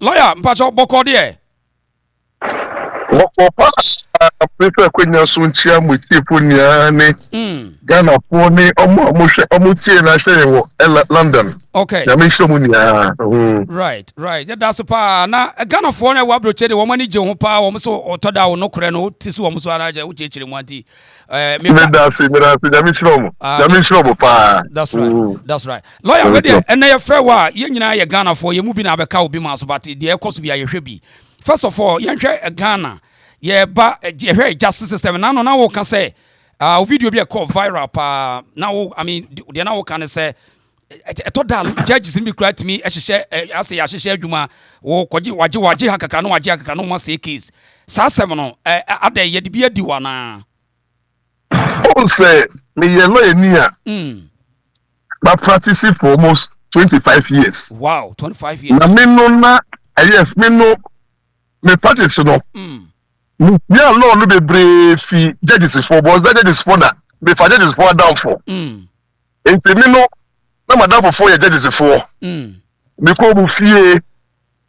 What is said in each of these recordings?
lawyer mpacho boko de prefer kwenya so nchia motifu niane Ghana for ni omo tie na hwe wo London. Okay. Ya me show mu nia. Right. Yeah, that's pa na Ghana for na wa broche de wo mani je ho pa wo so otoda wo no kore no ti so wo so ara je wo chechire mu anti me da se ya me show mu pa. That's right. Lawyer we de na ye frɛ wa ye nyina ye Ghana for ye mu bi na abeka obi ma so but de ekoso bi ayehwe bi. First of all, ye hwɛ Ghana ye ba ye hwɛ justice system na no na wo ka say video be call viral pa now I mean they now can say total judges in be correct me ehye ase ya hye adwuma wo kwaji waje hakaka no ma say case sa sem no ada ye de bi adi wana o say me ye lawyer ni a but practicing for almost 25 years. Wow, 25 years. Na me no na yes me no me practice no yeah, law no be brave judges for boss judges for that be for judges for down for enti me no na madam for 4 years judges for me ko bu fie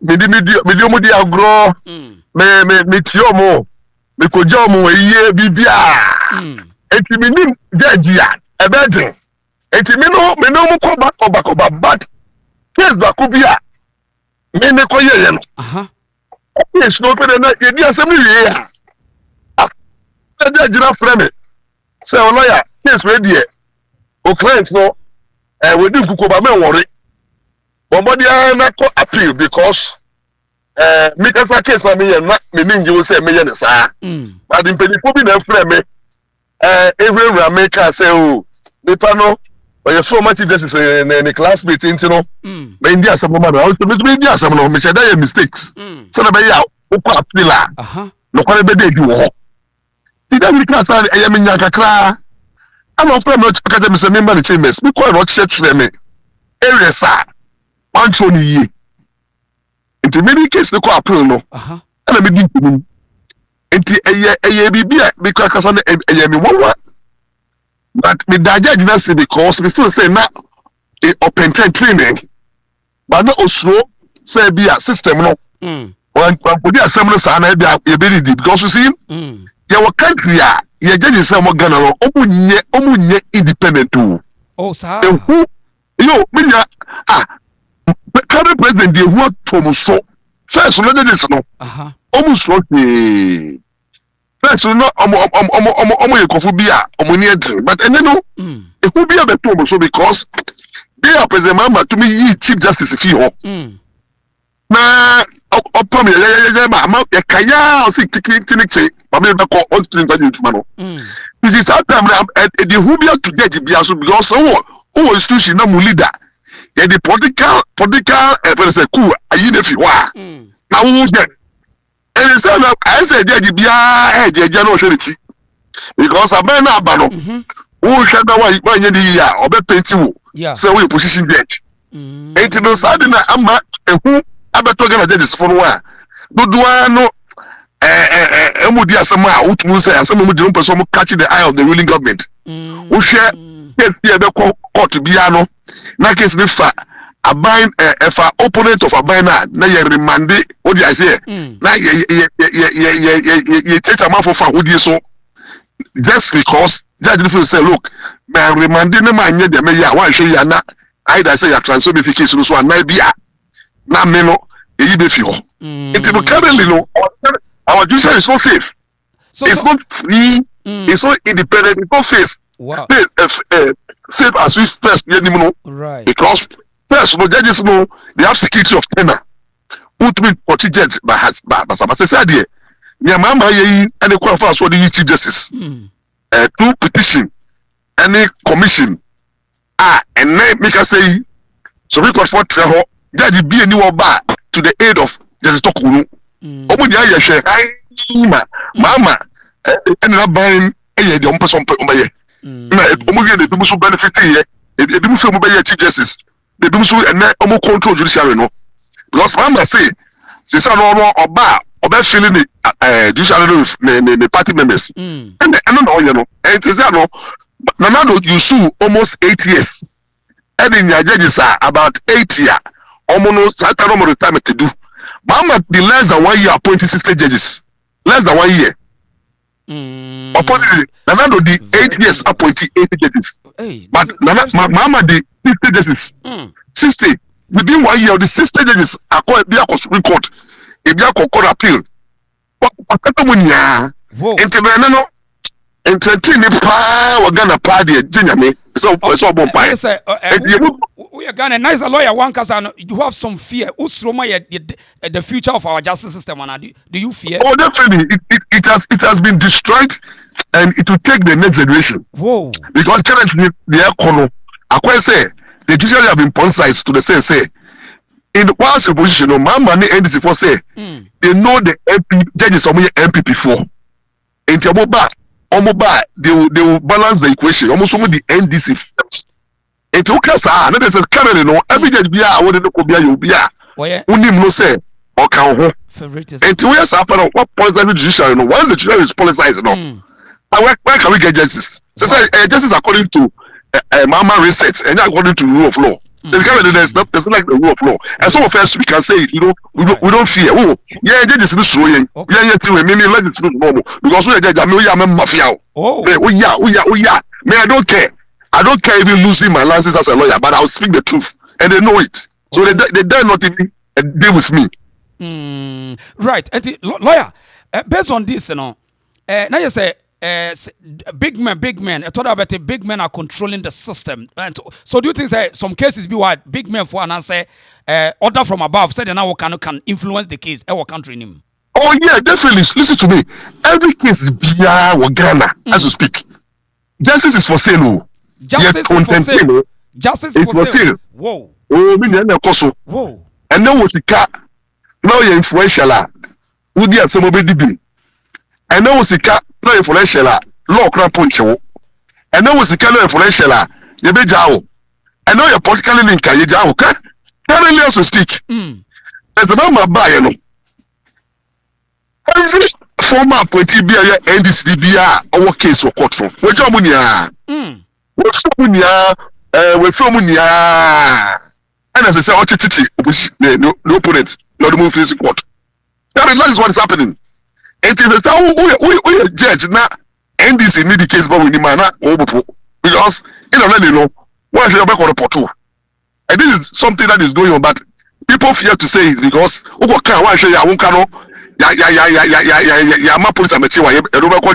me di omo di agro me ti omo me ko ja omo iye bibia enti me ni judge ya ebedin enti me no mo ko ba but case ba ko bia me ne ko ye no yes, no, but you did assembly here. I did frame. So, lawyer, yes, ready. O client, no, we do Kukuba, me worry. But body not appeal because make us a case for me and not meaning you will say me and sir. But in Penny them frame, every Rameka say, oh, the panel. But you so much this is a class meeting, you know. But India some man also India some no me share mistakes. So na be ya o kwa pillar. No kwa be dey do ho. Did that class I am nya kakra. I'm of them not ka dem say member the chambers. Me call not church me. Area sir. Ancho ni yi. Into many case the appeal no. And me give you. Enti eye bibia because kasa na eye me one. But me daja didn't say because we feel say na open training but no osro say be a system no one put the assembly say na be because you see your country ya judge say mo Ghana no omunye independent too. Oh sir yo me nya current president dey who to so first no dey this no omusro first no omo yekofu bia omo ni enter but ene no e hu bia beto so because they are president mama to me chief justice fi ho na opam ye ma e kaya o si clinic ba me be ko on clinic adwuma no this is how time the hu bia to judge bia so because who institution na mu leader the political person ku ayi na fi wa na wo get. And it's not I said, Judge, no surety. Because I may not ban who shall know why you need or be painting. So we position judge. Ain't no sudden Amba who I bet talking about judges for one. Do I know Mudia Sama, who say, some of the person catching the eye of the ruling government. Who share the court to Biano, na case the fa. A bind if a opponent of a binder na ye remand what do I say na ye take a man for who so just because judge will say look me remand na man ye dem ya wan hwe ya na either say ya transfer verification so na bia na me no e be fi ho it no currently no our judiciary is not safe it's not free it's not independent it's not safe as we first right because first, no judges know they have security of tenure. Put me for judge by said here. Near Mama ye and the qualifiers for the chief justice. Two petition, any commission. And then make us say so we got for judge be a new bar to the aid of Justice Tokuru. Omunya share Mama and not buying a young person by ye. Omunya the people who benefit here. If you move by chief justice. They do so and almost control judiciary no because mama say no oba feeling the judiciary the party members and no you know and it is no you sue almost 8 years and in your judges are about 8 years almost no time to do Mama, the less than 1 year appointed 60 judges. Less than 1 year. Appointed Nana the 8 years appointed 80 judges. But Mama the 60 judges. 60 within 1 year the 60 judges are called Supreme Court. If they are court appeal. Whoa. Entertain pa wagana pa de ginyame so bon pa we are Ghana nice lawyer one cause you have some fear usroma the future of our justice system do you fear? Oh, definitely it has been destroyed and it will take the next generation. Whoa. Because currently the economy I say the judiciary have been politicized to the say in the past position no man NDC for say they know the MP judges some MP before in Tiaboba they will balance the equation. Almost some of the NDC. It took us that is currently no every day be a what the Kobia you be a unim no say or can ho. And to us happen what points the judiciary no once the judiciary is politicized no. Where can we get justice? So justice according to Mama research and according to rule of law. So currently there's like the rule of law. And some of us we can say it, you know, we don't fear. Oh, yeah, judges is showing. Yeah, maybe let it normal because we judge I'm mafia. Oh yeah. Me, I don't care. I don't care even losing my license as a lawyer, but I'll speak the truth, and they know it. So they dare not even deal with me. Right, and lawyer, based on this, you know, now you say. Big men. I thought about it. Big men are controlling the system. And so, do you think that some cases be what big men for and say order from above said now can influence the case? Our country name. Oh yeah, definitely. Listen to me. Every case is beyond Ghana as we speak. Justice is for sale. Justice is for sale. Justice is for sale. Whoa. Oh, me na AKOSUA. Whoa. And then was the car. Now you're influential. Who did some of it? And then was the car. No influential law crap punch and then was the kind of influential you be jaw and now you're politically linked you jaw okay currently as we speak there's a number by you know every former appointee be a NDC be our case or court from we job munia we from munia and as I say no opponent no the move to court that is what is happening. It is a we judge now NDC need the case but we need man because you know what you back on report to. And this is something that is going on but people fear to say it because can why say ya won kan ya ma police amateur wa e do be ko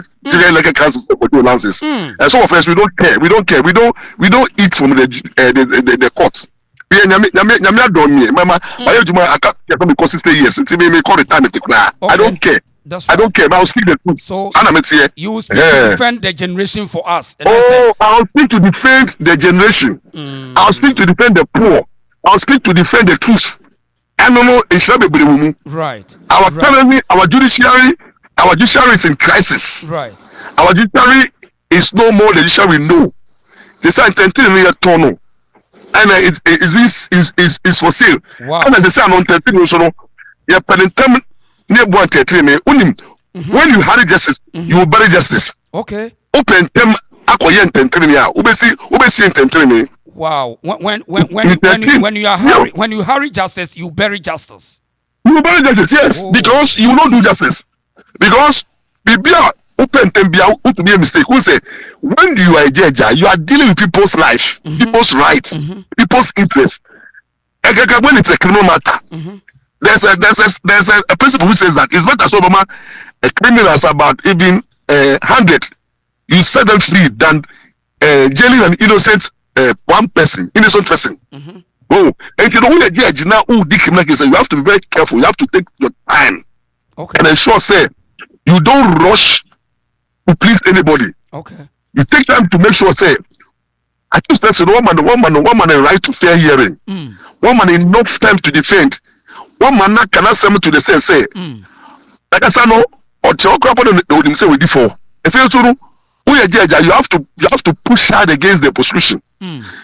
like a council for lances. And some of us we don't care we don't eat from the court. We nyame don me mama why you aka because 60 years until me call the time I don't care. I don't care, but I'll speak the truth. So you will speak to defend the generation for us. And I'll speak to defend the generation. I'll speak to defend the poor. I'll speak to defend the truth. And no, it's not a right. Our judiciary is in crisis. Right. Our judiciary is no more the judiciary we know. They say tunnel. And it's for sale. Wow. And as they say, I'm on 13 so you're penitentiary. When you harry justice, you will bury justice. Okay. Open them akoye ntentene ubesi ntentene. Wow. When you harry justice, you bury justice. You bury justice, yes, because you don't do justice. Because bibia open tembia to be a mistake. Who say when you are a judge, you are dealing with people's life, people's rights, people's interests. When it's a criminal matter. There's a principle which says that it's better so a criminal is about even 100 you set them free than jailing an innocent innocent person. Oh, and you know when a judge now who the criminal case, you have to be very careful. You have to take your time and ensure say you don't rush to please anybody. Okay, you take time to make sure say at least that's one man a right to fair hearing. One man enough time to defend. One man cannot send to the sense say like I said no or crap on the say we default. If you judge, you have to push hard against the prosecution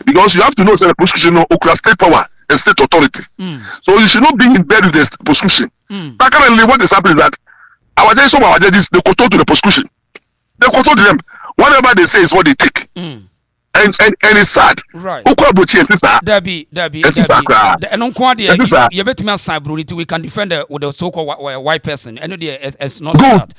because you have to know that the prosecution no state power and state authority. So you should not be in bed with the prosecution. But currently what is happening is that some of our judges they control to the prosecution. They control to them. Whatever they say is what they take. and it's sad. Right. Debbie. And on Quadia, you bet me a cyber, we can defend with the so-called white person. And it's not like that.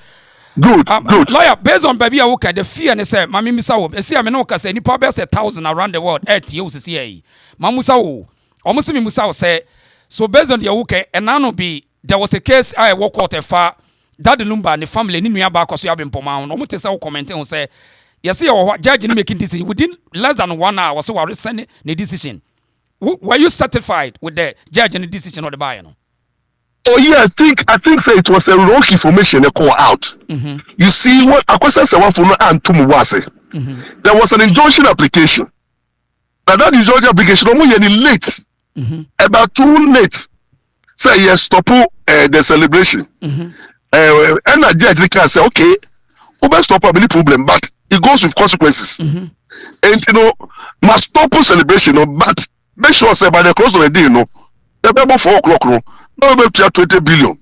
Good. Lawyer, based on baby, I look at the fear and say, Mammy Missa, see, I mean, no, say, any probably 1,000 around the world, ATOCA. Mamusa, almost me Musa say, so based on the okay, and now be there was a case I walk out a far. Daddy Lumba and the family in New York, because you have been Poma, no one commenting and say, you see, our judge making decision within less than 1 hour, so I was sending the decision. Were you satisfied with the judge and the decision of the buyer? Oh yeah, I think say it was a wrong information they call out. You see what AKOSUA Serwaa for no and Tumuwase. There was an injunction application. Now that injunction application almost any late. About 2 late. Say yes, stop the celebration. And a judge can say, okay, we must stop any problem, but it goes with consequences. And you know, must stop celebration, but make sure say by the close of the day, no, the about 4 o'clock, no, able to 20 billion.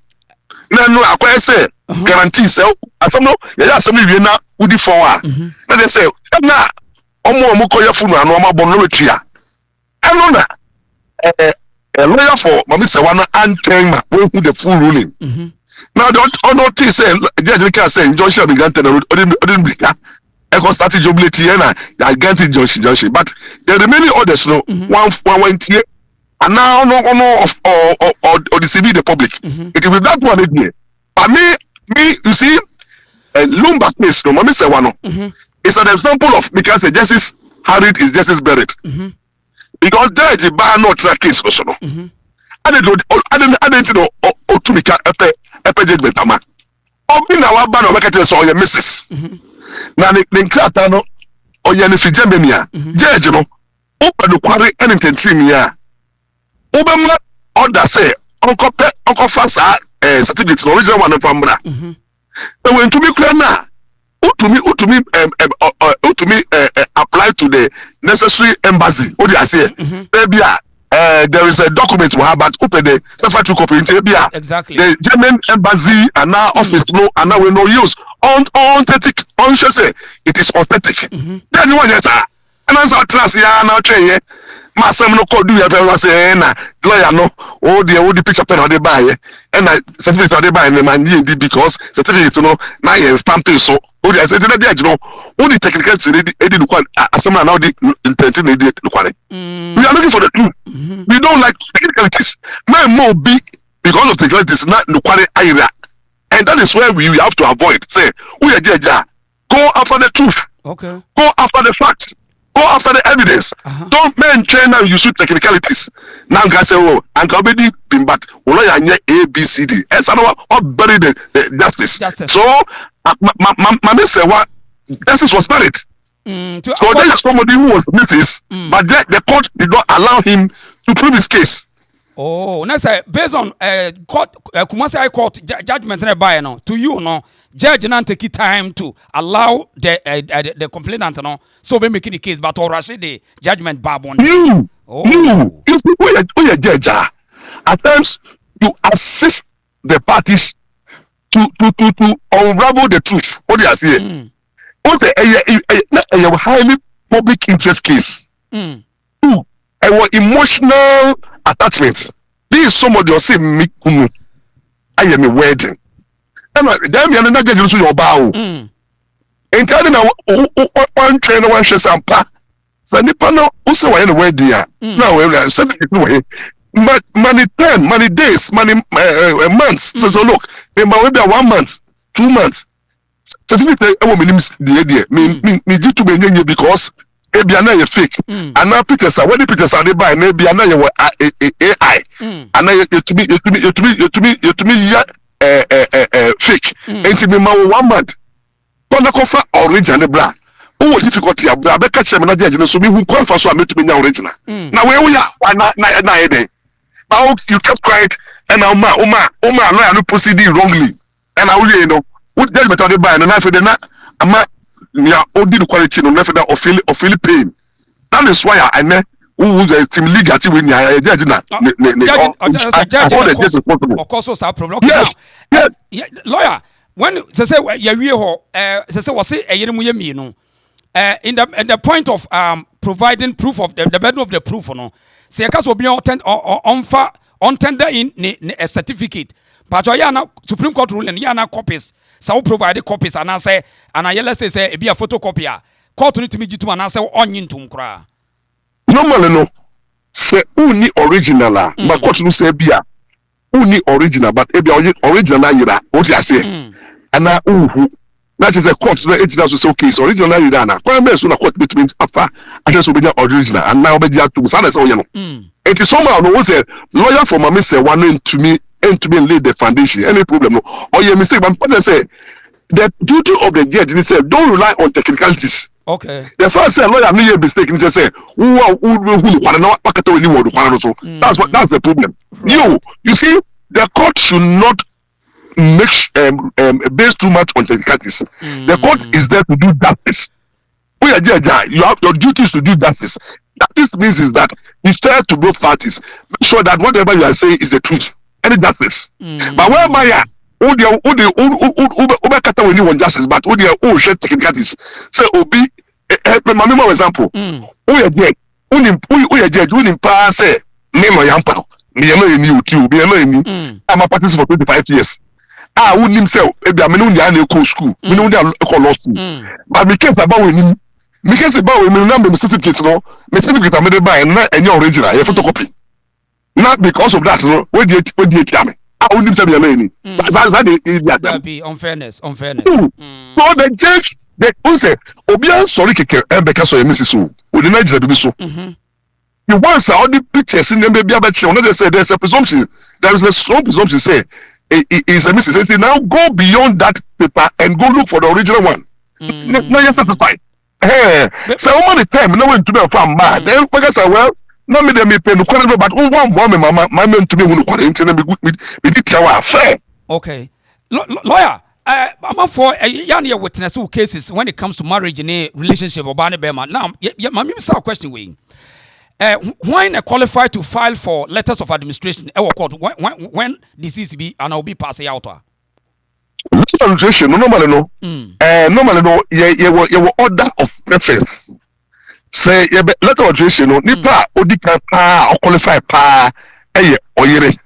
No, I say guarantee so. As some no, yeah, some you now would it for. Then they say, nah, omo koya funu and omo bono retria. I know that a lawyer for Mami Serwaa and Tenma who the full ruling. Now don't honor T say judge can say Joshua began to odin bika. I can start jubilate and I get it Joshua. But the remaining orders no one went here and now no or deceive the public. It will be that one again. But me you see Lumba case no Mami Serwaa no. It's an example of because the justice Harriet is justice buried. Because judge ban no track case also no. I didn't know to make a judgment ama. Obi na wa ban no make it so your missus. Na the krata no o ye ne fijembe nia. Judge no open the quarry and intently nia. Obama order say onko fasa certificate original one from bra. And when to me clear na utumi apply to the necessary embassy. What do I say? There is a document we have, but open the certificate copy in Tibia. Exactly. The German embassy and now office no and now we no use authentic. Say it is authentic. Then one yes, and as our trust ya now train Masam no call do you say na lawyer no the picture pen on the buy and certificate on the buy and man because certificate no now you stamp it so I say the judge no the technical ready assume now the intention we are looking for the truth. We don't like technicalities. My more big because of technicalities not the either. And that is where we have to avoid. Say, we are judge. Go after the truth. Okay. Go after the facts. Go after the evidence. Don't maintain now you shoot technicalities. Now I say, oh, and already been but A, B, C, D. And some of bury the justice. So, Mami Serwaa, justice was buried. So there is somebody who was Mrs. But the court did not allow him to prove his case. Oh, now say based on court, Kumasi High Court judgment by no to you no judge not take time to allow the complainant no so be making the case but or the judgment bar on you you judge at times you assist the parties to unravel the truth. What do you say? What's a highly public interest case? A emotional attachment. This is somebody who say me kumu. I am a wedding. And then you are not getting to your bow. And telling one trainer one share some pa. So the panel also were in a wedding. Now we are setting it away. Money time, money days, money months. So look, maybe 1 month, 2 months. Certificate I want the idea. Me did to be because ebi ana ye fake and now pictures are when the pictures are they buy maybe ana ye AI and now you to me fake and me ma 1 month but na confer original bra who difficulty abra be catch me na judge so me who confer so am to me nya original now where we are na eden now you kept quiet and now lawyer no proceeding wrongly and now you know what judgment are they buy and now for the na ama yeah, the quality no never or feel pain. That is why I know who the team league at when you judge na. Of course, so problem. Yes. Lawyer, when they say you ho, say was say a yemu no. in the point of providing proof of the burden of the proof, no. Say a case will be on tender in a certificate. But you Supreme Court ruling, you na copies. So provide copies, and I say, and I let's say be a photocopier. Court to me to an answer on yin to cry. Normally, no. Say only original, but court no say be only original, but original yira. What you say? And now, that is a court. No original so case original yira na. Kwa mbe so na court between afa address obenya original and now obenya to say so you know. It is somehow no say lawyer for mama say one to me lay the foundation. Any problem no? Or your mistake, but say the duty of the judge is say don't rely on technicalities. Okay. The first say lawyer no mistake. Just say who that's the problem. Right. You see, the court should not make base too much on technicalities. The court is there to do justice. You have your duty is to do justice. This means is that you fair to both parties. Make sure that whatever you are saying is the truth. Any justice. But whereby who kata when you want justice, but who share technicalities. Say obi my example. Who you judge, who pass say name or yampa. I'm a participant for 25 years. Who himself, maybe I'm in the school, we know they are law school. But because about him, because about him, number certificates, no, certificate I made by and your original, your photocopy. Not because of that, no, what did you tell me? I wouldn't say that be unfairness. So the judge, they say, Obia sorry, because of Mrs. So, would the Niger be so? You once all the pictures in them, baby, but they say there's a presumption, there is a strong presumption, say, it is a mistake. Now go beyond that paper and go look for the original one. Now you're satisfied. Hey, so how many times no one to be from man? Then because well, no me them pay no quarter, but one woman, my man to me who quarter we did our fair. Okay, lawyer. I'm for a witness who cases when it comes to marriage in a relationship or Barney Bema. Now, my a question way. When a qualified to file for letters of administration, when disease be and I'll be passing out. Letter of administration, normally no. Normally no. You order of preference. Say letter of administration no. Nipa odika pa or qualified pa. Oyere.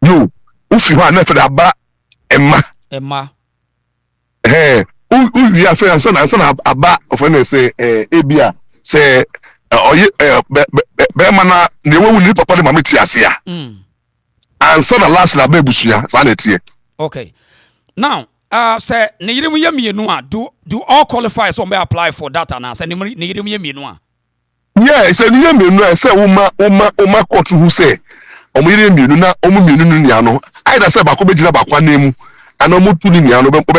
You. Ufi wa nefe da ba Emma. We are friends and aba of when they say Abia say. Bemana ne wo ni papa de mama tiasia and so the last na bebusuya sanete. Okay, now say ne yirim ye mienu a do all qualify so may apply for that and say ne yirim ye mienu a yeah say ne yirim mienu say uma court who say omo yirim mienu na omo mienu nu nia no either say ba ko be gina ba kwa nemu and omo tu ni nia no obe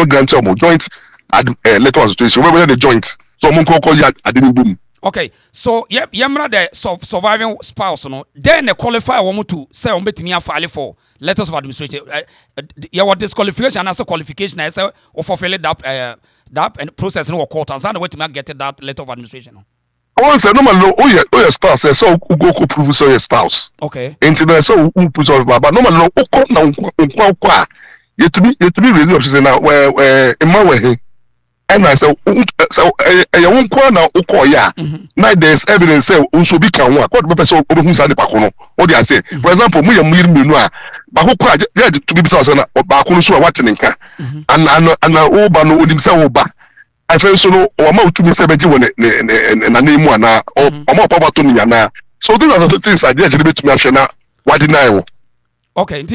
grant omo joint letter of association we the joint. So I didn't boom. Okay, so yemra the surviving spouse no then they qualify one to say on betimi file for letters of administration. Your disqualification and as a qualification I say or fulfill that and process no court and so way to get that letter of administration. Once say normal your spouse say so go prove so your spouse. Okay. Into so put on but normal no na you to be really obsessed now where in my way. And I say, so a won't call now, ya. Now there's evidence say, also be can work. What person who's at the Pacono? What do I say? For example, we are Mirmua, but who cried to be Bissau or Bacono watching and Obano would himself back. I feel so no or more to me 70 when a name one or more power to me. So those are the things I did to me. Why didn't I? Okay,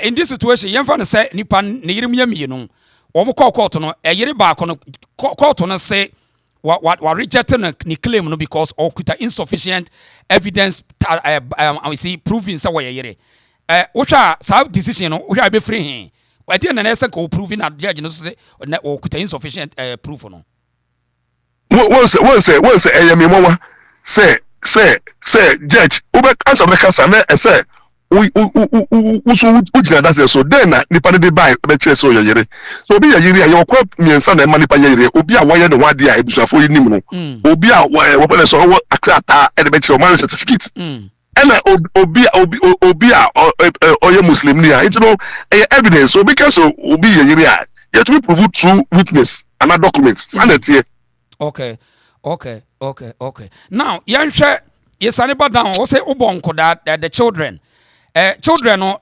in this situation, young fan say, Nipan, Nirim, you know. Court no yere back on court no say what rejecting ni claim no because okuta insufficient evidence I see proving say we yere wohwa sa decision no wohwa be free he we dey na say ko proving that judge no say okuta insufficient proof no one say me mama say judge ube answer the cancer na say we so then nipa ne dey buy be chere so yere so obi yere ya yo kwa miensa na ma nipa yere obi a waye no wade a ebusafo yinim no obi a wo pele so wo akrata e be chere marriage certificate ena obi a oye muslim ni a it no evidence obi ka so obi yere a yet we prove through witness and documents. Sanity. Okay. Now, yanhwe yesaneba down wo say ubonko that the children children no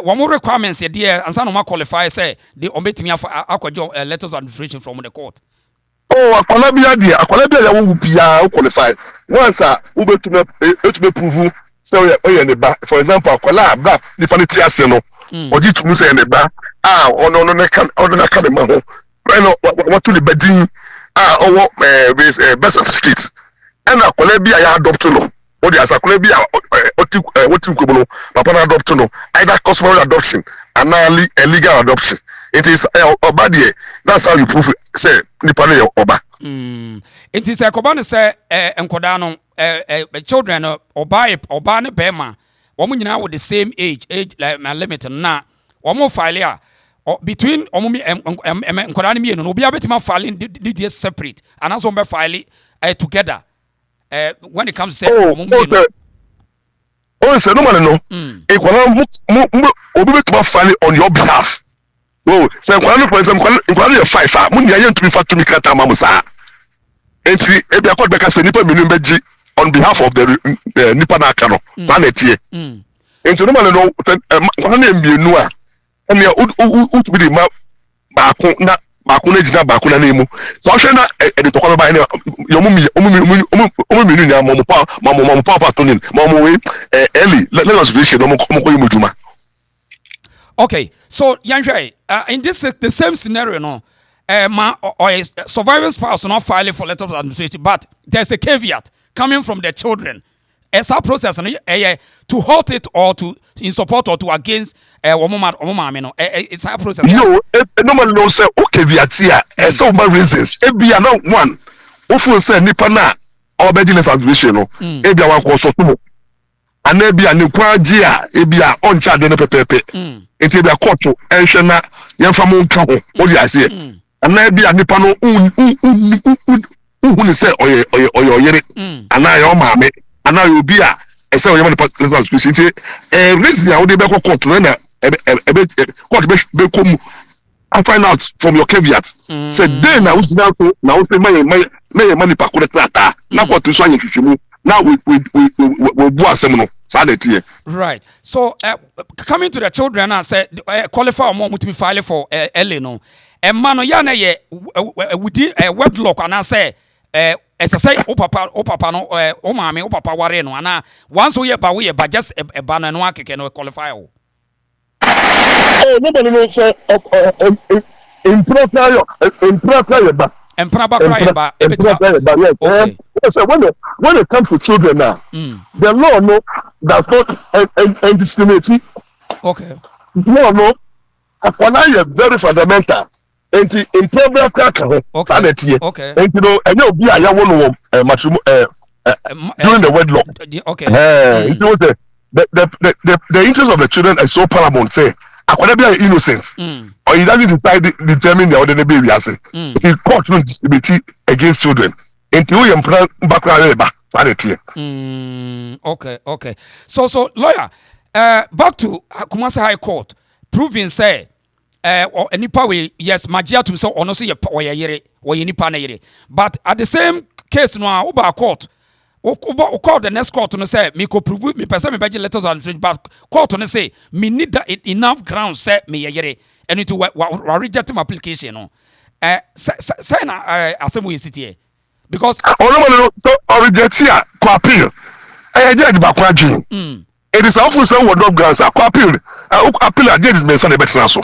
one more requirements there and some qualify say the ombetimi akwajo letters of administration from the court. Oh, akwala bia ya wo bia qualify. Once ubetume prove say oye ne ba. For example, akwala bra the penalty ase no. Oji tumu say ne ba. Ono na kan de ma ho. No what to the bedin owo birth certificate. And akwala bia ya adopt no. Odi asa akwala bia oti kwebolo papa na adopt no. Either customary adoption and legal adoption. It is oba there. That's how you prove it. Say nipa no oba. It is a koba no say enkoda no children oba ne bema omo nyina with the same age like my limit na omo file a between omo enkoda no mienu no obi abetima file the separate and as omo file together when it comes to say omo mienu. Oh, say no man no. Ekwala obi betima file on your behalf. Oh, say ekwala for example ekwala your 5 mun ya yen to be factory krata mamusa. Enti ebi akọ beka say nipa minu beji on behalf of the nipa na aka no na etie. Enti no man no ekwala na mienu a ene ut bi di ma baako na ejina baako na nemu. So hwe na e to kwa ba ne yo omu minu nya mo pa tonin mo we early let us vision mo ko yimu juma. Okay, so yanhwe in this the same scenario no or a survivor spouse not filing for letter of administration, but there's a caveat coming from the children. As a process to halt it or to in support or to against it's a process. No, no man no say okay caveat here. So my reasons. Ebi na one. Often say nipa na obedience administration no. Ebi a wan so to. And ebi a ne kwaji a ebi a on charge no pepepe. Enti ebi a court ehwe na yemfa mo nka ho. What do I say? And ebi a nipa no unu say oye yere. Ana yo maame. Ana yo bi a ese oye man administration. Enti reason a wo dey be court no na court be come and find out from your caveat. Say then na we now say my money pa correct ata. Na court so anye twetwemu. Now we do asem no. Right. So coming to the children and say qualify more to be filing for early no. And man ya na ye within wedlock and I say as I say o papa no o mama o papa ware no and once we ba just a banner no akeke no qualify o. Oh nobody knows say improper ba. And Prabha okay. So when it comes to children now, the law no does not discriminate. Okay. No, akwana very fundamental. Enti in program kaka okay. Okay. And you know, and you be a young woman during the wedlock. Okay. It was the interest of the children is so paramount. Say, akwana be innocent. Or he doesn't determine the ordinary baby as he court no discriminate against children. Until you background okay. So lawyer, back to Kumasi High Court, proving say or nipa we yes magia to so ono so ye yere or ye nipa na yere. But at the same case no oba court call the next court no say me ko prove me person me beje letters and but court no say me need enough ground say me yere and it will reject my application no say na asem we sit here because so reject here ko appeal judge ba kwa dwin it is often so word of grounds ko appeal judge me say na better so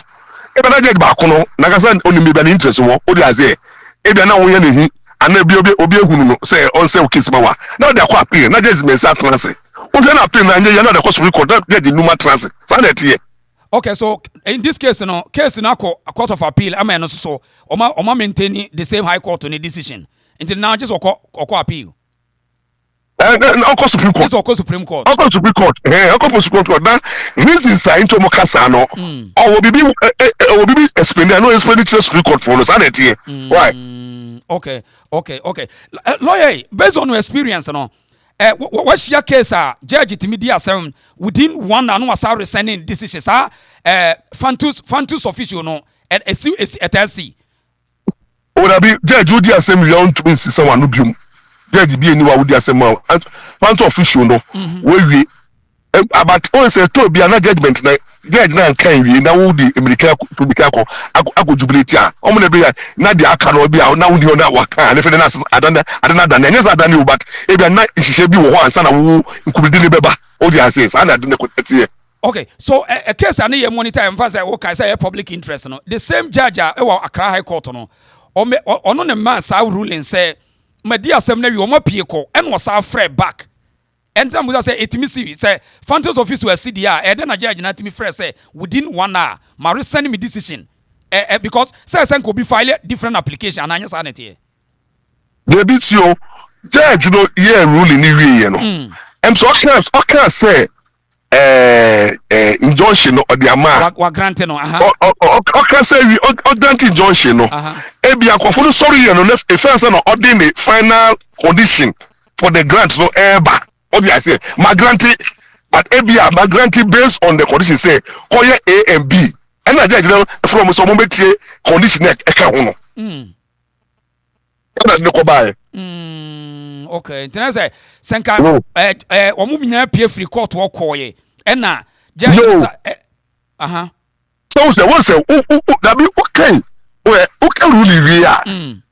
e be na judge ba ko no na ka say oni me be na interest wo o di aze e be na wo ye na hi ana bi obi ehunu no say on say case ba wa na dey ko appeal na judge me say transit o je na appeal na anye na dey ko Supreme Court judge numa transit so na tie. Okay, so in this case no court of appeal am no so oma maintain the same high court on a decision until now just oko appeal Uncle Supreme Court. Uncle Supreme Court. Uncle Supreme Court. Uncle Supreme Court. Now, reasons are into Mokasa no. Or will be explained. I know explained to the Supreme Court for us. Why? Okay. Lawyer, based on your experience, no. What's your case? Judge it media within 1 hour was sending decisions. Fantus official no. and etasi o be judge odi asem we on to be someone no biom judge bi eni wa odi asem ma want official no we wie about o say to bi na judgment na judge na kan wie na wo di america to bi ka ko jubilate a o mo na be na di aka no bi a na wo di na wa kan na fe na adana nyesa adana o but e bi na ihihye bi wo ho ansa na wo nkubidi ne beba o di ase sa na adana ko tete. Okay, so a case I need monitor and fast okay say public interest no. The same judge Accra High Court no. Ono ne man sa ruling say madi asem na wi o mapie ko and was afre back. And then we say etimi say Phantom's office were CDR and then a judge na timi frɛ say within 1 hour Maurice send me decision. Because say could be file different application and anya sanity. They be so judge no yeah ruling ni wie no. So okay say injunction or the amount wa grant no okay say we grant injunction no e bia akofo no sorry no e first no ordinary final condition for the grant no ever what I say my grant but e bia my grant based on the condition say koye A and B and na judge no from so mo betie condition e ka ho no na ko bae okay then say senka omo nya pie free court wo koye na judge so say what say that be okay okay ruling we are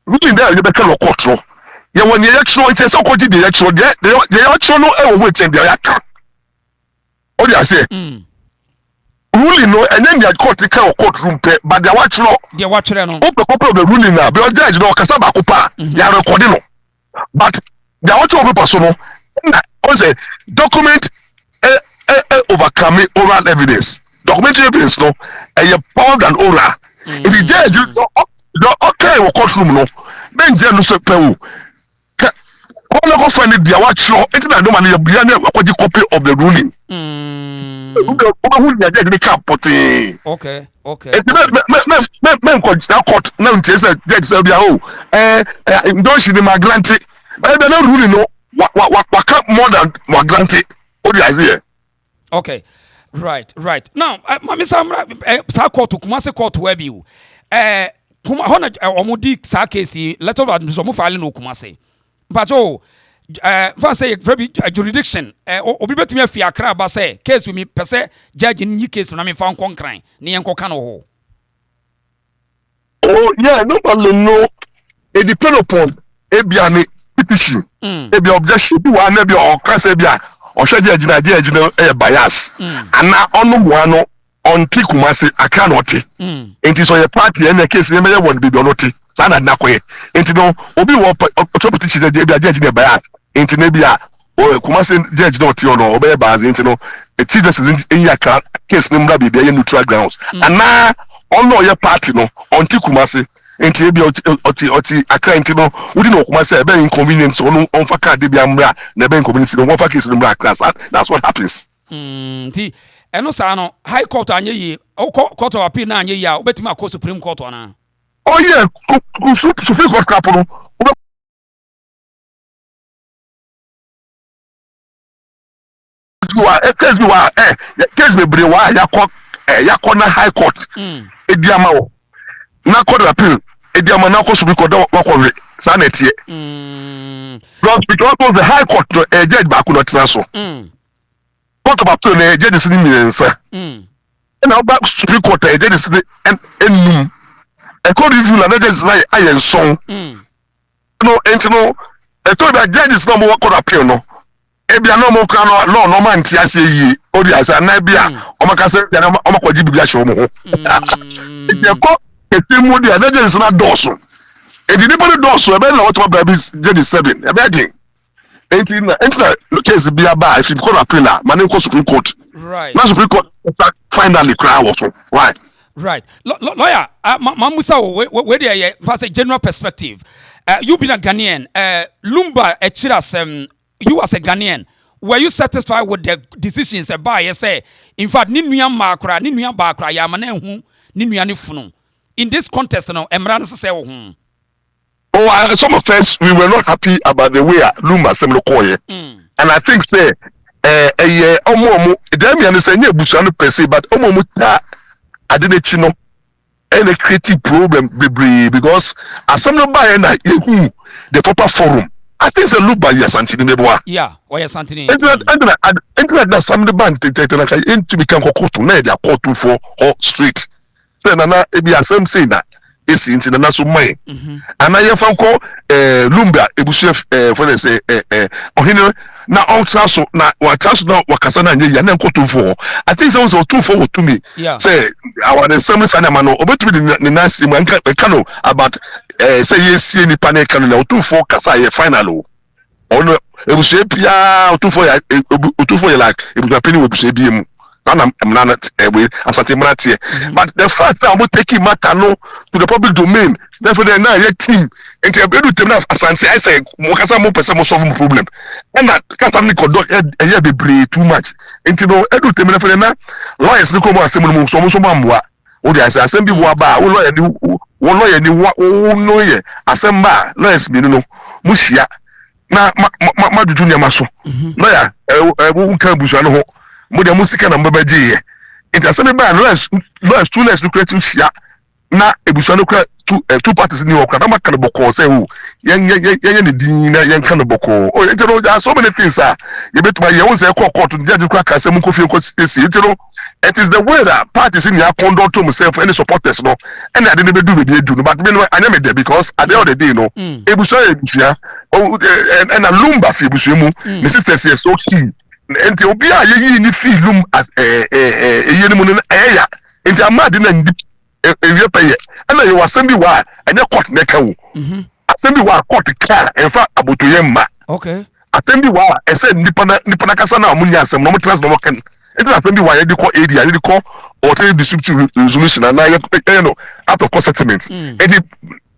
ruling there you be tell court no ye won ye actual it say ko di the actual the actual no e wo wait there ya ka o dey say ruling no and then the court can courtroom pe but the watch no no o pe the ruling na be judge no kasa ba ko pa ya record no but the watch of paper so no na o say document overcome oral evidence documentary evidence no power than oral if the judge the okay wo courtroom no ben je no so pe wo all go find the watch no it na do man ya na akwaji copy of the ruling who the judge dey cap but okay men ko court na ntie say judge say bia don't she my grant the no ruling no wa more than wa grant o the idea. Okay, right. Now, Mami Samra, court to Kumasi court where you, Hona Omudi sa case, letter of admission filing no Kumasi. But say very jurisdiction, Obi me fi Accra ba say case with me per se judge in case when I found conquering ni enko kano. Oh yeah, nobody know. It depend upon ebiane petition, ebi objection, one ebi or case ebia. Oshaje agina bias ana onu muano onti Kumasi aka no te enti so ye party na case na me won bibi onoti sana na koye enti no obi wo petition je bia agina bias enti na bia Kumasi judge no te ono obe bias enti no eti this is in ya case na mra bia ye neutral grounds ana ono ye party no onti Kumasi enti ebi oti akra enti no wudi no Kumasi ebe inconvenience so no on fa card bia mra na ebe inconvenience no fa case no mra class that's what happens ti eno sa no high court anye yi court of appeal na anye yi a obetima ko supreme court ona oh yeah supreme court cap no case me bre wa yakọ na high court ediama wo na court of appeal ediama na ko supreme court wa ko re sa na tie because the high court judge ba ko no tena so court of appeal na judge si ni miensa na ba supreme court judge si enum e court review na judge na ayenson no entino e to be judge na mo court of appeal no ebia no mo kan no no man ti ase yi odi asa na bia o maka se bia o makwaji bibia hye mo ho e ko etimu dia judge na doso edi ni body doso e be na what about judge 7 e be din entina case bia ba if you court of appeal na man ko supreme court right na supreme court finally cry was why right lawyer mamusa we dey pass a general perspective you been a Ghanaian Lumba echira you as a Ghanaian, were you satisfied with the decisions by you say in fact ni nua makra ni nua ba kra ya ma na hu ni nua ne funu in this contest no emra no say wo hu some of us we were not happy about the way Lumba semlo koye and I think say omo dem ya say nye busu no per se but omo ta ade na chi no any creative problem because as some no buy na who the proper forum. I think it's a look by your Santini Meboa. Yeah, or your Santini. Internet that some the band into become court to need a court to for street. So Nana, it be a same saying that it's into the national mind. And I have found call Lumba, Ebuchef, for they say, or now outside so now what chance now Wakasana and Yan to for. I think so also 2 forward to me. Yeah. Say our the same Sanamano, over to the nice cano about say yes, see any panic cano 2-4 Kasaya final. Oh no, it was shape ya 2-4 like it was a penny with Shabium. I'm not away as a team. But the fact that I'm taking matter no to the public domain, therefore they're not yet team. And to be able to have as I say, Mokasa mo person solve problem. And that can't conduct a year be too much. And to know edu terminal for them lawyers no come assembly so mambwa. O the assembly waba o lawyer ni no ye assemba lawyers me no mushia na ma dudu maso. Lawyer who can busu no ho. Mode musika na mbabaje ye nti asebe ba lawyers two lawyers no create shia na ebuso no kra two parties ni okra na maka no boko say who yen ne din na yen kan boko o nti no there so many things ye betuma ye won say court judge kra ka say munko fie ko esi nti no it is the way that parties in their conduct to himself any supporters no and I didn't do be do but me no anya me there because at the end of the day no ebuso ebusua and a lumba fi ebuso mu the sisters here so key enti obi a ye ni film as ye ni mu no eya enti amade na ndi ewie peye na ye wasembi wa enye court na ka wo asembi wa court ka enfa abotoye mma okay asembi wa ese nipa na kasa na amunya asem no mutras no moken enti asembi wa ye di ko area ye di ko alternative dispute resolution na ye no out of court settlement enti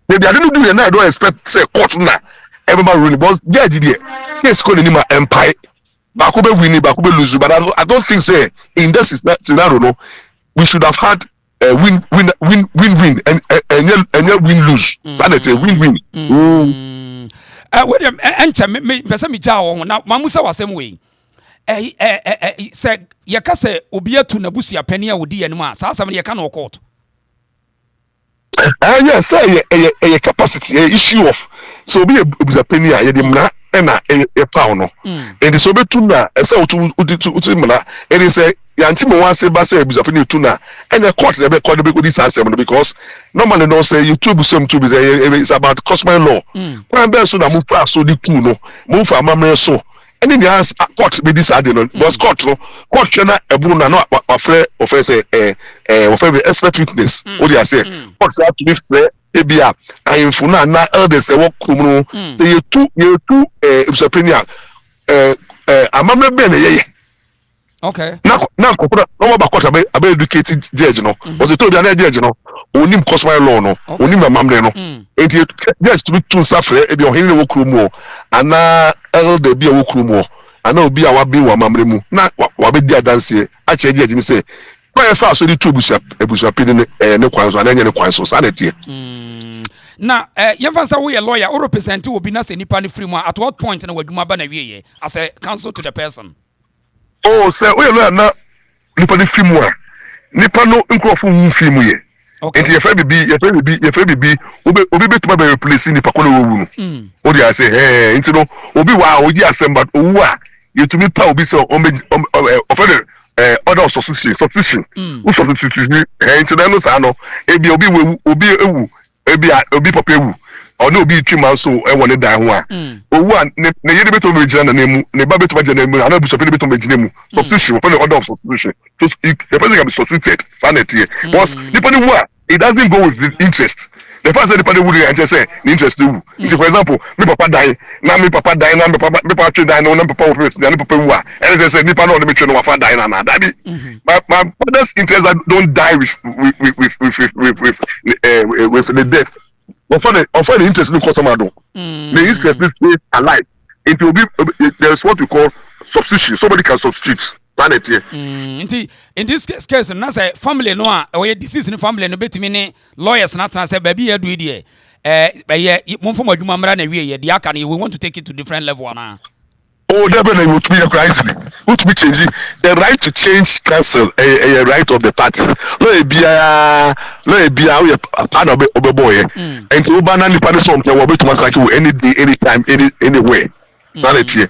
they didn't do it now. I don't expect say court na everybody ruling but judge there case ko ni ma empire Bakube winning, Bakube lose, but I don't think say in this scenario no, we should have had win and win lose. Sanity win. Wait me pesa mi jawo na mamusa wasem we. Say yeka say obi atu na busia pani a wodi enu a saa asem yeka na court. Yes, say a capacity issue of so be a busia pani a ye dem na ena e pound no and so be tuna ese utu mna and say yanti mo wan say ba say ebuzape ni tuna and the court be call be this answer because normally no say YouTube some to be it's about customary law when be so na move so the two no move for amamre so and in the hands court be this ade no because court na ebu na no afre say expert witness what do you say court have to be fair ebia ayinfo na elders e work no say you two ebusapenia amamre be na ye okay na kokora no ba court abe educated judge no was it told na judge no onim customary law no onim amamre no enti judge to be tun safre ebia ohin wo kromo ana elder bia wo kromo ana obi a wabe wa amamre mu na wabe di adanse a che judge ni say why fa so di two ebusapeni ne kwanso ana nye ne kwanso sanity na yefansa wo ye lawyer or represent obi na se nipa ne free mu at what point na wadwuma ba na wieye as a counsel to the person oh say we lawyer na nipa ne free mu a nipa no nkrofo hu free mu ye enti ye fa bibi obi betuma be replace nipa ko na wo wu no o dey say enti no obi wa oji asem but owu a yetumi pa obi say offended order of substitution who substitution enti na no sa no ebi obi ewu obi papa ewu ono obi twima so e woni dan ho a owu a ne yede beto be gina na nemu ne ba beto be gina na nemu ana buso pe beto be gina mu substitution for the order of substitution so the person can be substituted sanity because depending who it doesn't go with the interest the person depending who the say the interest do for example me papa die na me papa die na me papa twe die na me papa wo na me papa wu a and they say me papa no me twe no wa fa die na that be my father's interest don't die with the death offer the interest in customer do the interest is stay alive it will be there's what we call substitution somebody can substitute planet here in this case na say family no a we disease in family no betimi ne lawyers na tran say baby ya do here monfo madwuma mra na wie ye dia aka we want to take it to different level na Oh, definitely would be a crisis. Would be changing the right to change council, a right of the party. Let be a part of a boy. And to banana person will be to massacre any day, anytime, anywhere. Sanity.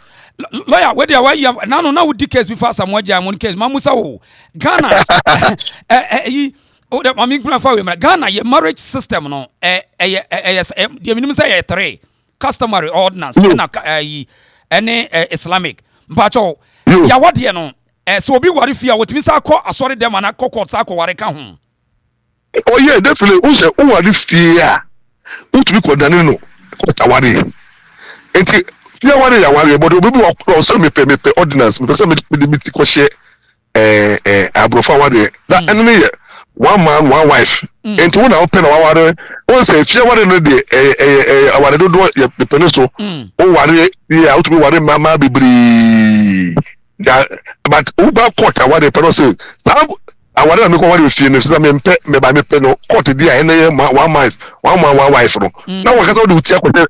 Lawyer, where you are now with case before some more jam on case. Mamusa, Ghana, I mean, Ghana, your marriage system, no, the minimum say 3 customary ordinance, any Islamic. But ya what you know, so be what if you what Miss Ako, I saw them and I could Sako Wareka home. Oh, yeah, definitely. Who are the fear? Who to be condemned? Awari. And fear what they are worried about. We will also me pay ordinance. Because some the share abrofa wade. That enemy 1 man, 1 wife. And to one open our water. One say fear what no dey our do the peninsula. Oh worry, yeah, out to be worry mama be but Uber court award the person. I want to make one with you. Me by me no court there any 1 wife, 1 man, 1 wife. Now what can do check with them?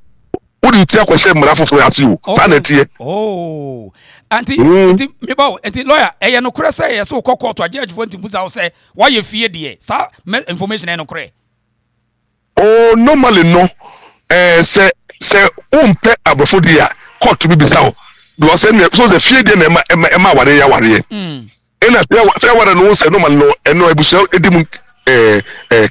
What do you tell question Marafu for you? Sanity. Oh, auntie, me bow, auntie lawyer, no credit say so court to a judge want to put out say why you fear dear. Sir, information and no credit. Oh, normally no. Say umpe abofo dia court to be bizarre. Because so the fear dem ema ware ya ware. Ena fear ware no say normal no eno ebusia edimu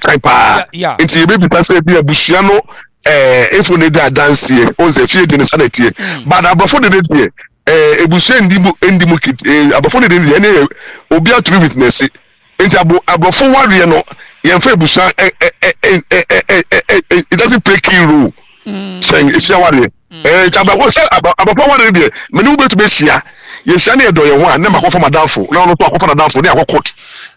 kan pa. Nti e be bi say bi ebusia no if we need that dance here on the fear dem sanity. But abofo de dey ebusia ndimu kit abofo de dey ene obi to be witness. Nti abofo ware no yemfa ebusia it doesn't play key role. Saying if you worry, Chaba was about one idea. Menu to be here. You shall near do your one, never go from a downfall. No, no, talk for a downfall. They are court.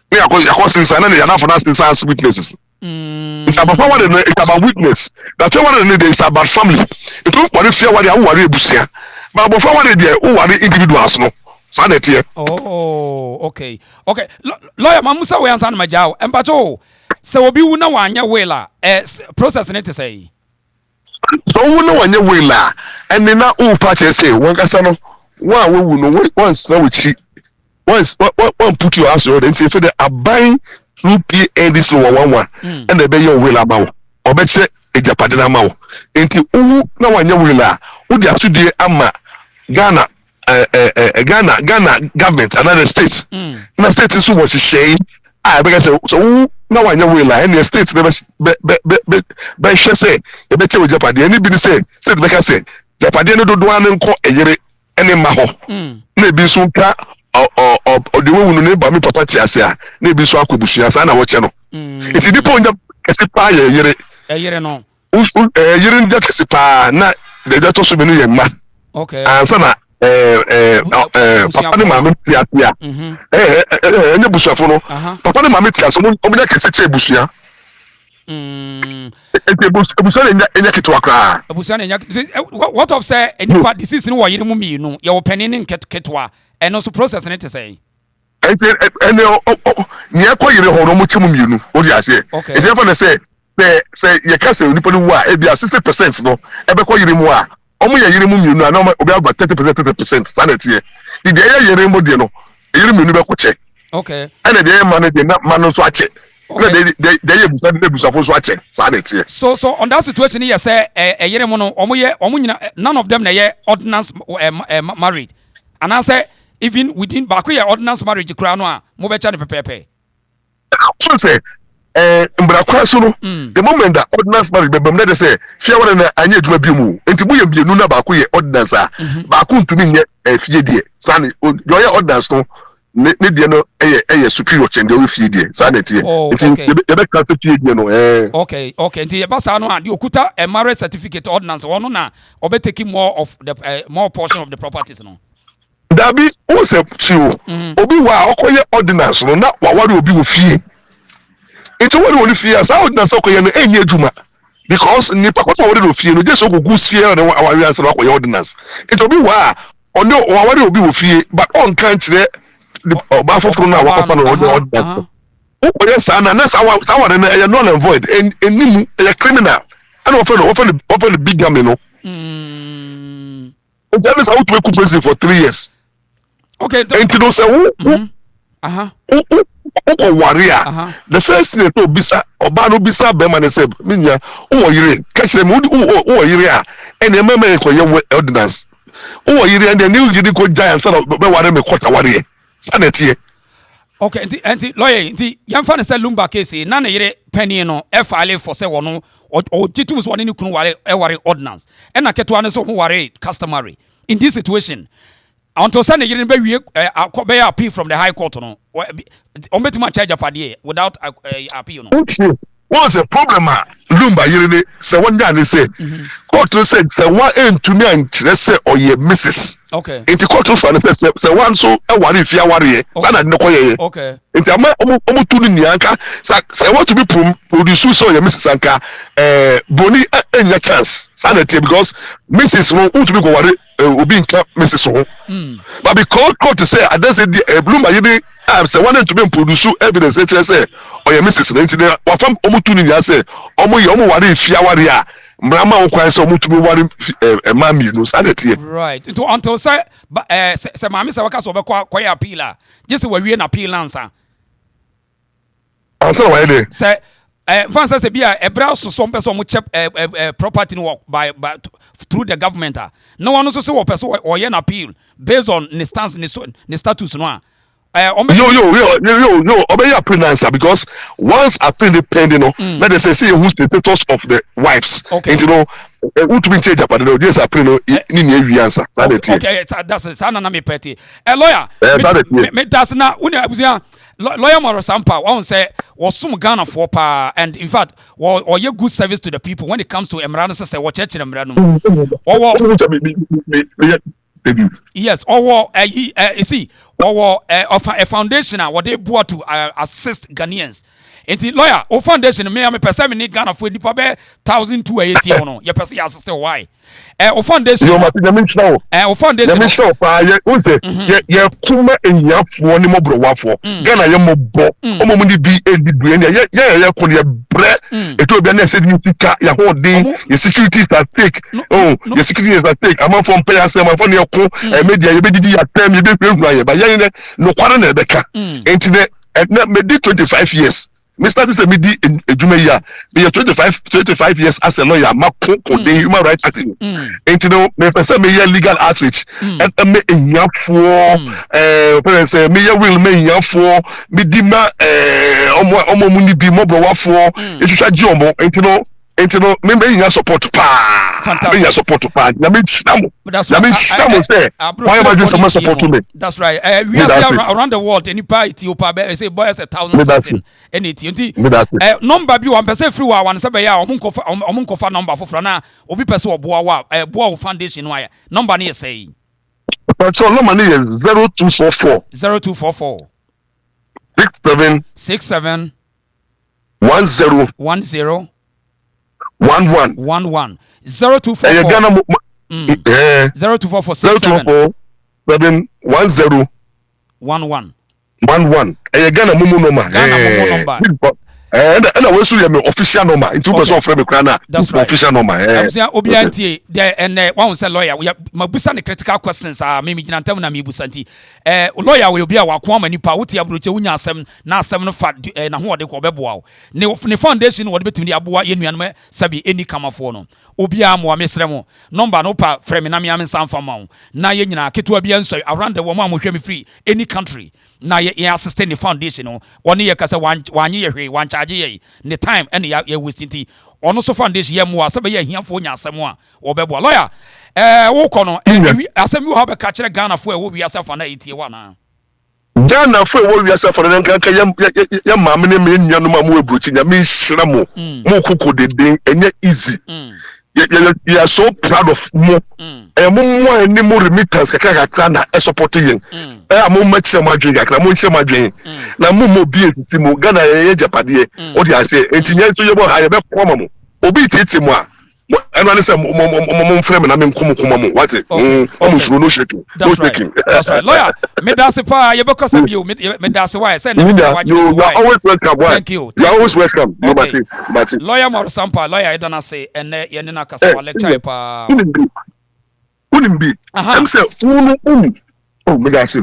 They are causing sign and enough for us in science witnesses. It's about one, it's about witness. That's what it is about family. It don't worry if you worry, Busia. But before one idea, who are the individuals? No, sanity. Oh, okay. Lawyer Mamusa, we answer my job. And but so will be una one your way, process it to say. So we know when you will and then now patches say one casano one we know once now with once one put your house and say for the buying through PN this one and the bay your will about or bet a Japadina mau into no one you will who the today ama Ghana government another state na state is what she saying because so no one you will and the states never be say you better with Japan any be say state make say Japan no do one nko eyere ene ma ho na bi so ka o de wo no ba mi papa ti ase a na bi so akobusua sa na wo che no it di point kesi pa eyere no eyere nja kesi pa na de to so be no ye ma okay ansa na papa ni mama ti atia enye busuafo no papa ni mama ti aso mo nya kese che busua busuana enya kitwa kra busuana enya what of say any part disease ni wo yire mu mi no ye wo pani ni kitwa eno so process ni te say ene nye ko yire ho no mo chimu mi nu o di ase e je fa na say ye ka say onipa ni wo a e bia 60% no e be ko yire mu a omo ye yire mu mi nu a na obi agba 30% sanity di de ye yire mu de no yire mi nu be ko che okay ene de manage na manu so ache so on that situation you say yere mo no omo nyina none of them na ye ordinance married and I say even within back ye ordinance marriage kura no a mo be cha ne pepepe so say mbra kwa so no the moment that ordinance marriage be bam na say fia wona na anya adwuma bi mu enti bu ye bienu na baako ye ordinance a baako ntumi nye fie die sane yo ye ordinance no ne die no eye superior change we fie die sanity enti ye be ka fie die no okay enti ye basa no ade okuta a marriage certificate ordinance wono na obe take more of the more portion of the properties no dabi o se tu obi wa okoye ordinance no na wa ware obi wo fie enti ware wo fie asa ordinance okoye no enye adwuma because nipa ko ware wo fie no just ogogu fie no wa wi ansa okoye ordinance enti obi wa ono wa ware obi wo fie but on kan kire ba foforo na wakapa no ordinance o yes ana na sa wa na e null and void enimu e criminal ana offer the bigamy no that is how to make prison for 3 years. Okay. And you know say warrior. The first thing to bisa oba no bisa be man say minya wo yire ka kire me wo yire a and e meme ko ye ordinance. Wo yire and the new jidi ko giant say be ware me kwota warrior. Sanetie. Okay, anti lawyer anti yamfa ne say lumba case na ne yire penny no e file for say wono o titum so ne kunu ware e ware ordinance. E na keto ane so ho ware customary. In this situation, until Sunday, you didn't be appeal from the High Court. No, on bet my charge of without appeal. No. What's the problem? Lumba, you say one day they say, court said, say one end to me and let's say, or ye misses. Okay. It's court of say one so a worry if you are worried. Okay. It's a man almost to the Yanka. Say what to be produced so your Mrs. Anka, Bonnie, and your chance. Sanity because Mrs. won't be worried. Being Mrs. But because court to say, I don't say Bloomba, you say one to be produce evidence. Say, or your Mrs. Ninety, or from Omutuni, say, Omo worry if you are here. Mama requires someone to be worried a mammy, you know, sanity. Right. Until say, but say, Mammy, so I can't quite appeal. Just where we an appeal answer. Answer why they say. Francis say be a browse so some person which property work by through the government. No one also say what person or an appeal based on the stance the status no. Obey your answer because once appeal the pending let us say who's the status of the wives. Okay. And you know who to be changed but no just appeal no any answer. Okay, that's it. Sana na me petty. Lawyer, me that's na unia lawyer Maurice Sampa won't say was some Ghana for pa and in fact or your good service to the people when it comes to Emrano say what church in Emrano yes or you see or of a foundation what they brought to assist Ghanaians. Enti lawyer o foundation me am person me Ghana for nipa be 1,280 no ye person assist why o foundation o foundation me show pa ye o say ye kuma enyafo ni mobrowafo Ghana ye mobo o mo di bi edibu ye ko ye bre eto bia na say ni sika ya ho din ye security is at stake ye security is at stake am from pay asem am from ye ko media ye be didi ya tem ye be hwehwa ye ba ye no kware na ebeka enti me di 25 years me started say me di ejuma ya me 25 years as a lawyer makon the human rights activist and you know me person me legal outreach and me enyafo parents say me will me enyafo me di ma omo mu ni bi mobrowafo etwa ji omo and you know me enya support pa me enya support pa na me chamo say why am I doing some support to me. That's right. We are around the world any party Ethiopia say boys 1,000 something anything number bi one person free one say be ya omunkofa number for na obi person oboa wa boa foundation why number na say so number na 0244 67 10 11 0244 0244 11 Ghana mumu number and I was your official number in 2% from Ghana. That's right. Official number. Obianti there and one say lawyer we mabusa the critical questions maybe gina tell na me busanti lawyer we obi a wakoma nipa wuti abroche wunya asem na asem no fa na ho ode ko beboa ne foundation wo de betimi aboa yenuanum sabi eni kamafo no obi a mo amesremo number no pa frame na me am sanfa ma na ye nyina keto bia nso around the woman mo hwe me free any country na ye assistant the foundation no one ye kasa wanye ye hwe wan charge ye the time and ye wasting ono so foundation ye mo asabe ye hiafo nya asem a obebo lawyer wo kono asem wo ha be ka kire Ghana fo e wo wi asafa na etie wa na Ghana fo wo wi asafa na nkanka ya maame ne me nnuanu ma mo ebruchi nya me hira mo kuku deden enye easy you are so proud of mo mo any more remittance kakaka na support yen mo match ma dwen kakra mo nche ma dwen na mo bi etiti mo Ghana ye japade o di ase entinye so yebo ha ye be koma mo obi titi mo a eno ne say mo frame na me nkomkoma mo what mo suro no shaking that's right lawyer me that's pa ye be kosa bi me that's why say you are always welcome. Thank you are always welcome. No lawyer Maurice Sampa lawyer I don't say and ye na kasa lecture pa Unim be. I'm say oh me guys.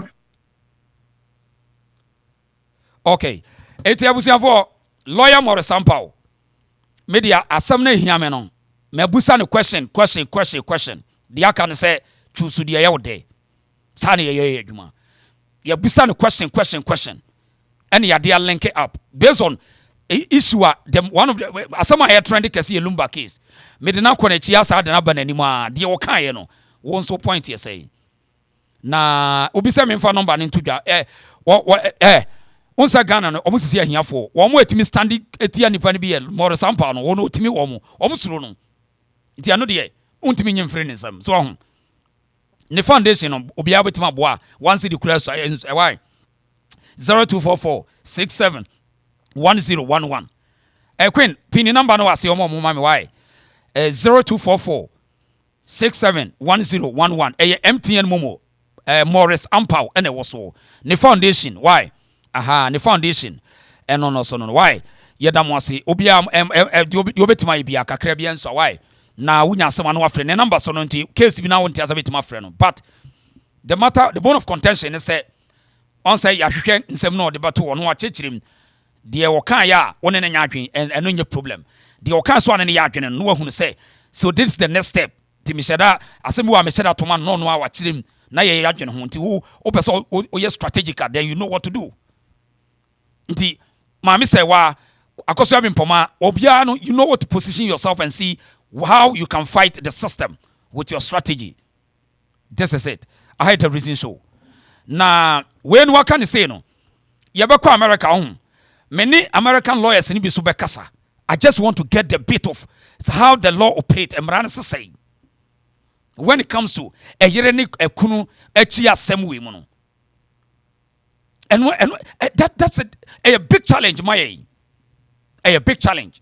Okay. Eti abusiafo lawyer Maurice Sampao. Media asem na hia me no. Me busa no question. The aka no say choose the ye wode. Sa na ye adwuma. Ye busa no question. And ya dey link it up based on issue them one of the asama air trend kesi Lumba case. Me de na konechi asa de na ba nanima de wo kan ye no. Won so point ye say. Na obisa me mfa number nto dwa onsa Ghana no omo sisi ahiafo wo mo etimi standing etia nipa ne bi ye Maurice Sampao no wo no otimi wo mo suro no nti ano de ontimi nyemfre ne nsam so ho ne foundation no obi abetima boa once the crash why 0244 67 1011 Queen pin number no wase omo mama me why 0244 67 1011 MTN Momo Maurice Sampao ene wo so ne foundation why ne foundation eno no so no why yeda mo ase obi obetima bia kakra bia nso why na wunya asema no afre ne number so no nti case bi na wonti asa betima afre no but the bone of contention is say on say yahwehwe nsem no de bato wono achechirim de wo kan ya woni na nya adwen eno nye problem de wo kan so ane ne ya adwen no wahunu say so this is the next step ti mishada asem wa mishada to man no no awachirim na ye adwen ho nti wo person o ye strategic then you know what to do. Nti mami say wa AKOSUA bimpoma obia no you know what to position yourself and see how you can fight the system with your strategy. This is it. I had a reason show. Na when what can you say no? Yebeko America many American lawyers ni bi so bekasa. I just want to get the bit of how the law operates. Emran say when it comes to a yereni ekunu echi asem we mu no. And that's a big challenge, a big challenge.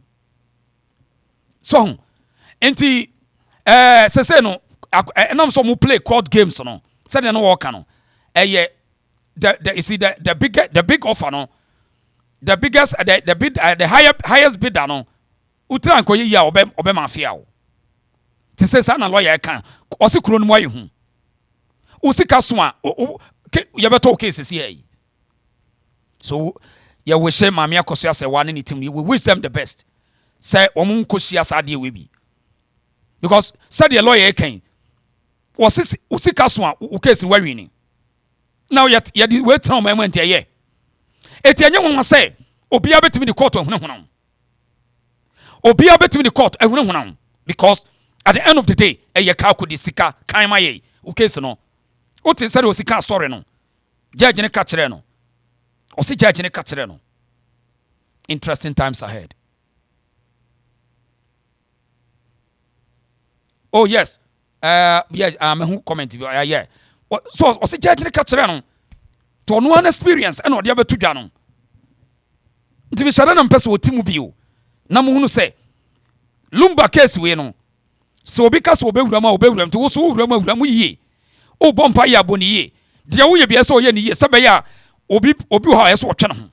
So, enti say no, and I'm some play court games no. Say no work no. You see the big offer no. The biggest the bid the highest bidder no. Utra nkoye ya obe mafia o. Ti say say na lawyer kan. Osi kuro no moye hu. Usika so a ye beto case here. So, ya we say Mami AKOSUA say one in team. We wish them the best. Say omun koshia sadie we be. Because said the lawyer can was usika so a case we winning. Now yet wait no moment here. Eti anya won say obi abetimi the court ehunahunam. Obi abetimi the court ehunahunam because at the end of the day eye ka ko di sika kan maye. O case no. O te say o sika story no. Judge ne ka kire no. Osi judge ne katere no. Interesting times ahead. Oh yes. Me who comment yeah. So osi judge ne katere no. To no an experience and odi abetu dwa no. Nti bi shada na mpese otimu bio. Na mo hunu say Lumba case we no. So obi ka so obewura nti wo so wura mu yie. O bompa ya boni yie. Dia wo ye bia so ye ni yie sebe ya obi ho yeso otwe no ho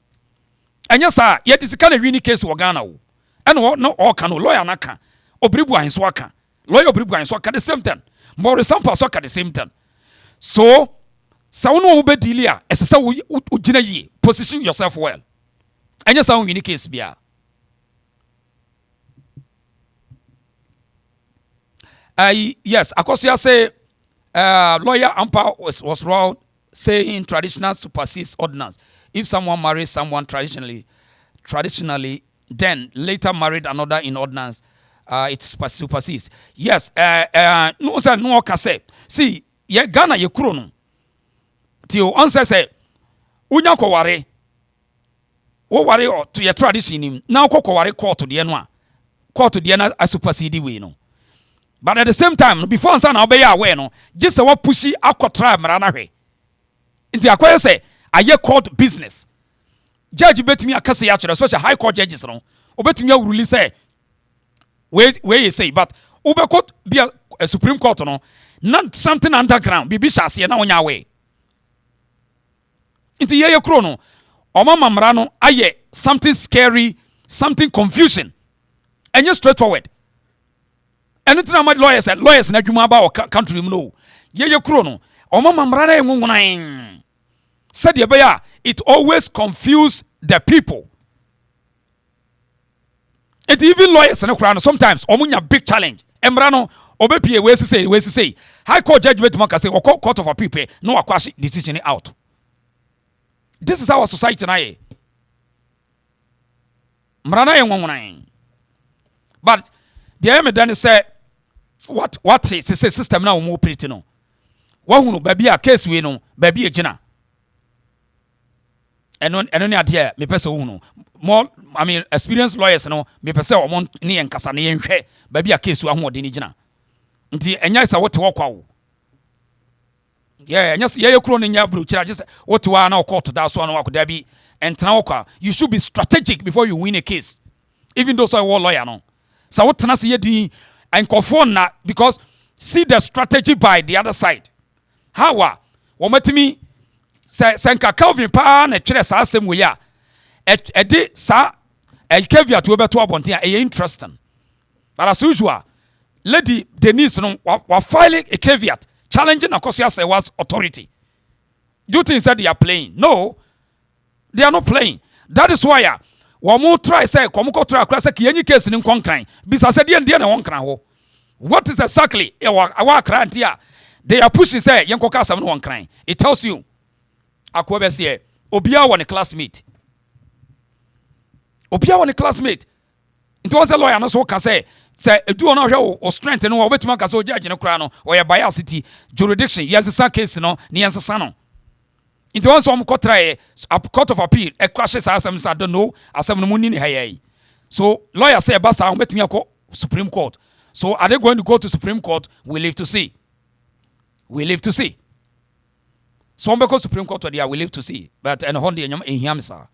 anya sa ye disika na wini case wo Ghana wo ene no all kan lawyer na ka obribu ahenso aka lawyer obribu ahenso aka the same time Maurice Sampao so aka the same time so sa wo no wo be deal a esesa wo gina yi position yourself well anya sa wo wini case bia yes AKOSUA say lawyer Sampao was wrong saying traditional supersedes ordinance. If someone marries someone traditionally, then later married another in ordinance, it supersedes. Yes, no say no can say. See, ye Ghana ye kuro no. Ti o answer say, unya ko ware. Wo ware to your tradition him. Now ko ware court to the enwa. Court to the enwa a supersede we no. But at the same time, before answer na obey aware no, just what pushy akwa tribe mara hwe. Inti akoye say aye court business judge betimi akase ya kire especially high court judges no obetimi awuruli say we say but ubekot be a supreme court no not something underground bibi shase na wonya we inti ye kro no omamamra no aye something scary something confusion enye straightforward anything about lawyers na dwuma about country mu no ye kuro no omo mamra na enwunan said ye it always confuse the people. It even lawyers na kura no sometimes omunya big challenge emra no obepie we say high court judgment man can say court of appeal no akwashi decision out. This is our society na ye mrana enwunan. But the aim then say what say system na wo operate no wa hunu ba bia case we no ba bia gina eno ne ade me pese wo hunu more I mean experienced lawyers no me pese o mon ne enkasa ne yenhwe ba bia case wo ahode ne gina nti enya isa wote wo kwa wo enya ye kuro ne nya bro kira just wote wa na court da so na wakoda bi entena wo kwa. You should be strategic before you win a case, even though so a lawyer no so what na say di and na because see the strategy by the other side. How wo matimi senka Calvin pa na twere sa asem we ya e de sa e caveat we beto abonten e interesting. But as usual lady Denise no wa file a caveat challenging AKOSUA Serwaa's authority. Do you think that they are playing? No, they are not playing. That is why one more try say komko try class ki any case in konkran bisa say dey na won kran ho. What is exactly our client here? They are pushing say yenko ka asem no won kran. It tells you akwa be say obia won a classmate. Obia won a classmate. It was a lawyer no so ka say edu no hwe o strength no obetima ka say o judge no kra no o ye biasity jurisdiction yes sa case no ne yensa no. Into one some court of appeal a crashes asem I don't know asem no muni ni hayai. So lawyer say basa betimi akọ Supreme Court. So are they going to go to Supreme Court? We live to see. We live to see. So on because Supreme Court there we live to see. But and honde enyam ehiam sa.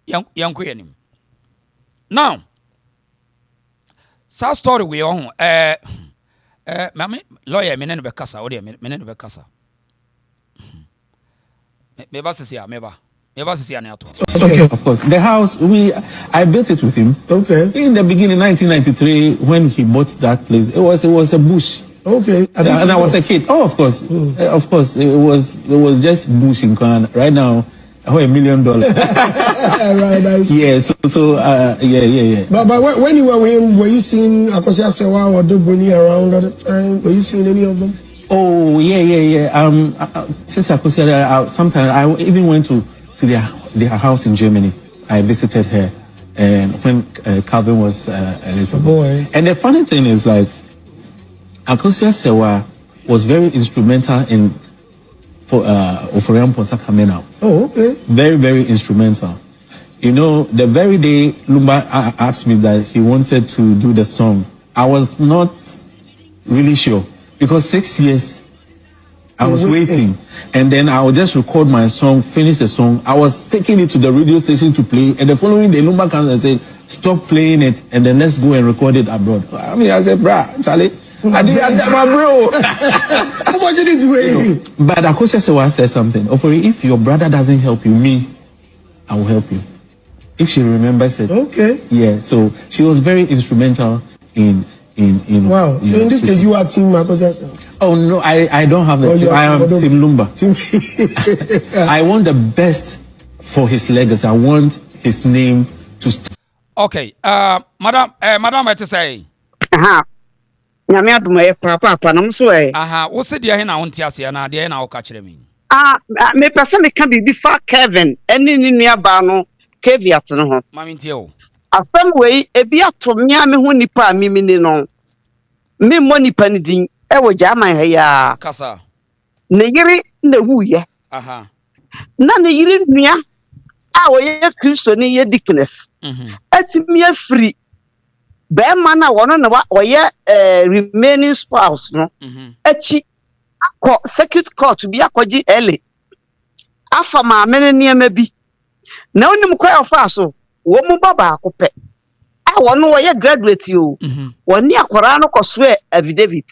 Yang kwenim. Now sa story we on mama lawyer me ne be kasa o de me ne be kasa me ba sisi ya me ba sisi ya ne ato. Okay, of course the house I built it with him. Okay, in the beginning 1993 when he bought that place it was a bush. Okay, and I was a kid. Oh, of course. Of course it was just bush in Ghana. Right now $1 million. Right, nice. Yeah, so yeah. But when you were with him, were you seeing AKOSUA Serwaa or Dobuni around at the time? Were you seeing any of them? Oh yeah. Since AKOSUA, sometimes I even went to their house in Germany. I visited her, and when Calvin was a little boy. And the funny thing is, like, AKOSUA Serwaa was very instrumental in for Oforiam Ponsa coming out. Oh, okay. Very, very instrumental. You know, the very day Lumba asked me that he wanted to do the song, I was not really sure because 6 years I was waiting, and then I would just record my song, finish the song. I was taking it to the radio station to play, and the following day Lumba comes and said, "Stop playing it, and then let's go and record it abroad." I mean, I said, "Bruh, Charlie." I didn't answer my bro. How much it is way? But AKOSUA Serwaa said something. Ofori, if your brother doesn't help you, I will help you. If she remembers it. Okay. Yeah, so she was very instrumental in wow. So in this case you are team AKOSUA Serwaa? Oh no, I don't have a team. I am Team Lumba. I want the best for his legacy. I want his name to Okay. Madam what to say? Nyame adumaye papa nam so wo se de he na wonte ase na de na wo ka kire me me pese me ka bibi fa Kevin eni ni nua ba no caveat no ho mami ntie o afam wei ebi ato me a me ho nipa mi ni no me mo nipa ni din e wo jaman ha ya kasa ne yiri na huye na ne yiri nua a wo ye Kristo ni ye dickness atimi afri Bema na wono na oye remaining spouse no echi akọ circuit court bi akọji ele afa ma amene niema bi na onim kwa ofa so wo mu baba akopẹ a wono oye graduate o woni akwara no koso affidavit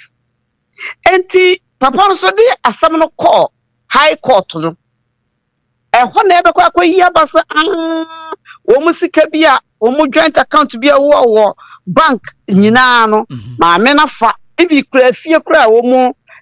enti papa no so de asam no call high court no ehọ na ebe kwa yi abasa wo mu sika bi a joint account bi a wo bank nyina no maame na fa if you kura fie kura wo